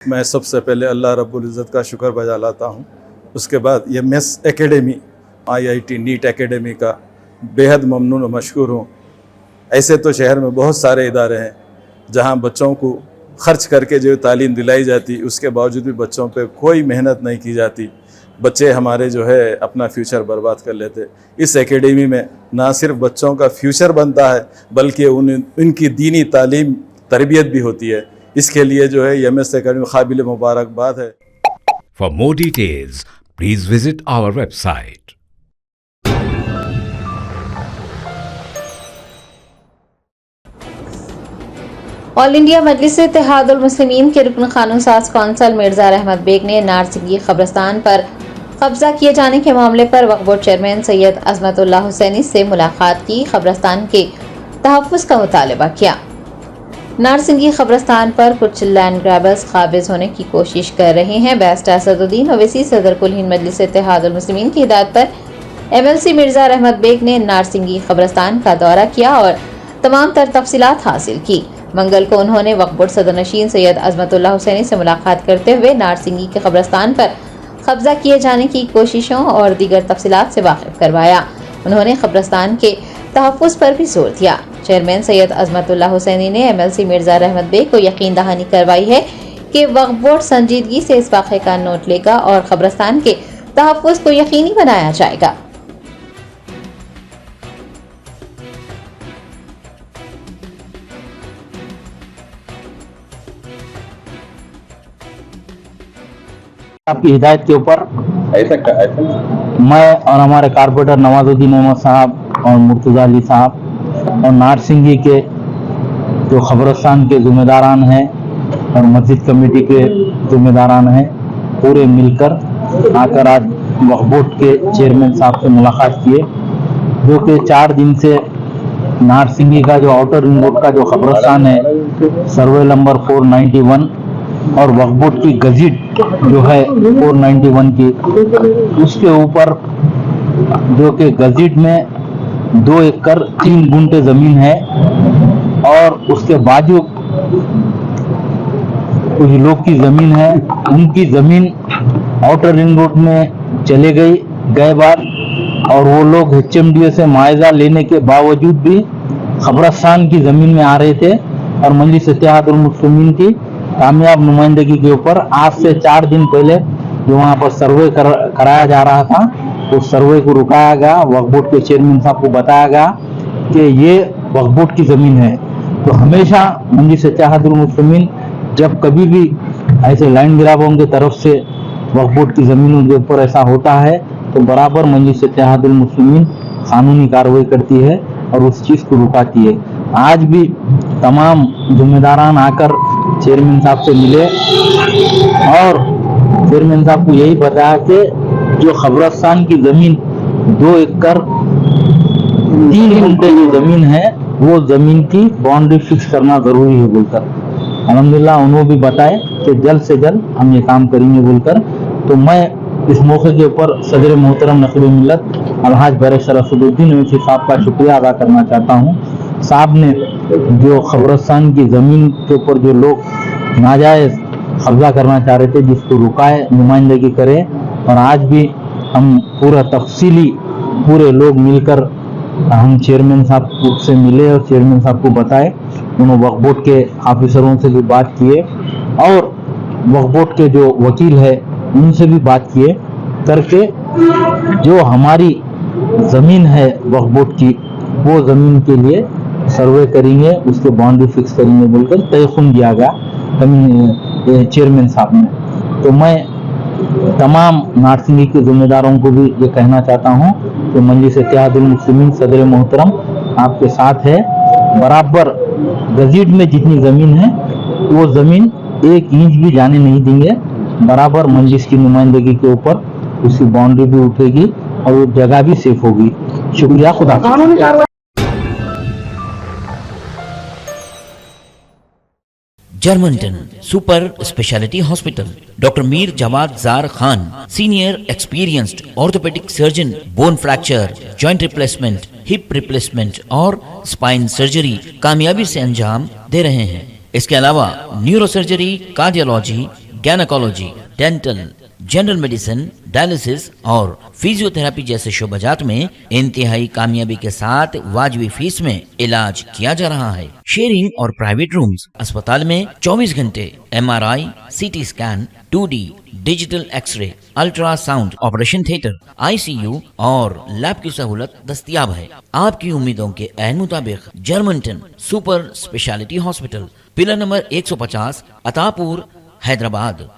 मैं सबसे पहले अल्लाह रब्बुल इज़्ज़त का शुक्र बजा लाता हूँ। उसके बाद ये मेस एकेडमी IIT नीट एकेडमी का बेहद ममनून और मशकूर हूँ। ऐसे तो शहर में बहुत सारे इदारे हैं जहाँ बच्चों को ख़र्च करके जो तालीम दिलाई जाती, उसके बावजूद भी बच्चों पे कोई मेहनत नहीं की जाती। बच्चे हमारे जो है अपना फ्यूचर बर्बाद कर लेते। इस एकेडमी में ना सिर्फ बच्चों का फ्यूचर बनता है बल्कि उनकी दीनी तालीम तरबियत भी होती है। इसके लिए जो है MS एकेडमी काबिल मुबारकबाद है। For more details, please visit our website. All India Majlis Ittehadul Muslimeen के रुकन कानून साज कौंसल मिर्जा रहमत बेग ने नारसिंगी कब्रिस्तान पर कब्जा किए जाने के मामले पर वक्फ बोर्ड चेयरमैन सैयद अजमतुल्लाह हुसैनी से मुलाकात की। कब्रिस्तान के तहफ़्फ़ुज़ का मुतालबा किया। नारसिंगी कब्रिस्तान पर कुछ लैंड ग्रैबर्स काबिज होने की कोशिश कर रहे हैं। बैरिस्टर असदुद्दीन ओवैसी सदर कुल हिंद मजलिस इत्तेहादुल मुस्लिमीन की हिदायत पर MLC मिर्जा रहमत बेग ने नारसिंगी कब्रिस्तान का दौरा किया और तमाम तर तफसीलात हासिल की। मंगल को उन्होंने वक्फ बोर्ड सदर नशीन सैयद अजमतुल्लाह हुसैनी से मुलाकात करते हुए नारसिंगी के कब्रिस्तान पर कब्जा किए जाने की कोशिशों और दीगर तफसीलात से वाकिफ करवाया। उन्होंने कब्रिस्तान के तहफ़्फ़ुज़ पर भी जोर दिया। चेयरमैन सैयद अजमतुल्लाह हुसैनी ने MLC मिर्जा रहमत बेग को यकीन दहानी करवाई है कि वक्फ बोर्ड संजीदगी से इस वाक़े का नोट लेगा और कब्रिस्तान के तहफ़्फ़ुज़ को यकीनी बनाया जाएगा। आपकी हिदायत के ऊपर मैं और हमारे कारपोरेटर नवाजुद्दीन अहमद साहब और मुर्तज़ा अली साहब और नारसिंगी के जो कब्रिस्तान के ज़िम्मेदारान हैं और मस्जिद कमेटी के ज़िम्मेदारान हैं, पूरे मिलकर आकर आज वक्फ बोर्ड के चेयरमैन साहब से मुलाकात किए, जो कि 4 दिन से नारसिंगी का जो आउटर रिंग रोड का जो कब्रिस्तान है सर्वे नंबर 491 और वक्फ बोर्ड की गज़ीट जो है 491 की, उसके ऊपर जो कि गज़ीट में 2 एकड़ 3 गुंठे ज़मीन है और उसके बाजू कुछ लोग की ज़मीन है, उनकी ज़मीन आउटर रिंग रोड में चले गए बार और वो लोग HMDA से मुआवजा लेने के बावजूद भी कब्रिस्तान की ज़मीन में आ रहे थे और मजलिस इत्तेहादुल मुस्लिमीन की कामयाब नुमाइंदगी के ऊपर आज से 4 दिन पहले जो वहाँ पर सर्वे कराया जा रहा था, उस सर्वे को रुकाया गया। वक्फ बोर्ड के चेयरमैन साहब को बताया गया कि ये वक्फ बोर्ड की ज़मीन है। तो हमेशा मजलिस इत्तेहादुल मुस्लिमीन जब कभी भी ऐसे लैंड ग्रैबरों की तरफ से वक्फ बोर्ड की ज़मीनों के ऊपर ऐसा होता है तो बराबर मजलिस इत्तेहादुल मुस्लिमीन कानूनी कार्रवाई करती है और उस चीज़ को रुकाती है। आज भी तमाम जिम्मेदारान आकर चेयरमैन साहब से मिले और चेयरमैन साहब को यही बताया कि जो कब्रिस्तान की ज़मीन 2 एकड़ 3 गुंठे की ज़मीन है वो ज़मीन की बाउंड्री फिक्स करना ज़रूरी है बोलकर अल्हम्दुलिल्लाह उन्होंने भी बताए कि जल्द से जल्द हम ये काम करेंगे बोलकर। तो मैं इस मौके के ऊपर सदर मोहतरम नक़ीब मिल्लत अलहाज बैरिस्टर असदुद्दीन ओवैसी साहब का शुक्रिया अदा करना चाहता हूँ। साहब ने जो कब्रिस्तान की ज़मीन के ऊपर जो लोग नाजायज़ कब्जा करना चाह रहे थे, जिसको रुकाए, नुमाइंदगी करे और आज भी हम पूरा तफसीली पूरे लोग मिलकर हम चेयरमैन साहब से मिले और चेयरमैन साहब को बताए। उन्होंने वक्फ बोर्ड के ऑफिसरों से भी बात किए और वक्फ बोर्ड के जो वकील है उनसे भी बात किए करके जो हमारी ज़मीन है वक्फ बोर्ड की वो ज़मीन के लिए सर्वे करेंगे, उसके बाउंड्री फिक्स करेंगे बोलकर तयख़ुन दिया गया चेयरमैन साहब ने। तो मैं तमाम नारसिंगी के ज़िम्मेदारों को भी ये कहना चाहता हूँ कि मजलिस इत्तेहादुल मुस्लिमीन सदर मोहतरम आपके साथ है। बराबर गज़ीट में जितनी ज़मीन है वो ज़मीन 1 इंच भी जाने नहीं देंगे। बराबर मजलिस की नुमाइंदगी के ऊपर उसकी बाउंड्री भी उठेगी और वो जगह भी सेफ होगी। शुक्रिया, खुदा। जर्मनटन super speciality hospital, doctor Mir Jawad Zar Khan, senior experienced orthopaedic surgeon, bone fracture, joint replacement, hip replacement और स्पाइन सर्जरी कामयाबी से अंजाम दे रहे हैं। इसके अलावा neuro surgery, cardiology, gynaecology, dental, general medicine, dialysis और फिजियोथेरेपी जैसे शोबाजात में इंतहाई कामयाबी के साथ वाजबी फीस में इलाज किया जा रहा है। शेयरिंग और प्राइवेट रूम्स, अस्पताल में 24 घंटे MRI, CT scan, 2D digital X-ray, ultrasound, operation theatre, ICU और लैब की सहूलत दस्तयाब है। आपकी उम्मीदों के ऐन मुताबिक Germanten super speciality hospital, pillar number 150, Attapur, Hyderabad